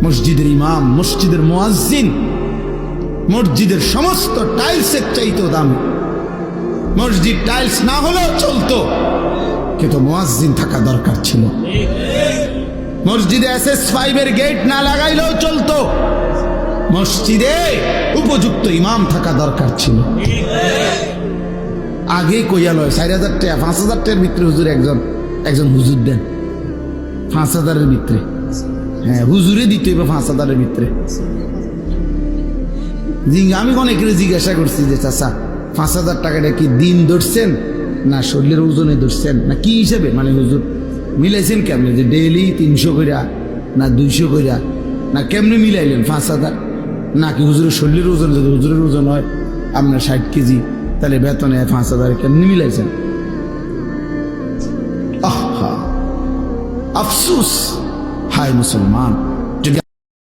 মসজিদের ইমাম, মসজিদের মুয়াজ্জিন, মসজিদের সমস্ত টাইলসের চাইতেও দামি। মসজিদ টাইলস না হলেও চলতো, কিন্তু মুয়াজ্জিন থাকা দরকার ছিল। মসজিদে SS5 এর গেট না লাগাইলেও চলতো, মসজিদে উপযুক্ত ইমাম থাকা দরকার ছিল। আগে কইয়া লয় 4,000 টাকা 5,000 টাকার ভিতরে হুজুর একজন হুজুর দেন, 5,000-এর ভিতরে। হ্যাঁ, হুজুরে দিতে হবে 5,000-এর ভিতরে। আমি অনেকের জিজ্ঞাসা করছি যে চাচা 5,000 টাকাটা কি দিন ধরছেন না শরীরের ওজনে ধরছেন না কি হিসেবে, মানে হুজুর মিলাইছেন কেমনে, যে ডেইলি 300 কইরা না 200 কইরা না কেমনে মিলাইলেন 5,000? নাকি হুজুরের শরীরের ওজন, যদি হুজুরের ওজন হয় আপনার 60 কেজি, তাহলে বেতনে 5,000 কেমনি মিলাইছেন? আহা, আফসুস, হায় মুসলমান।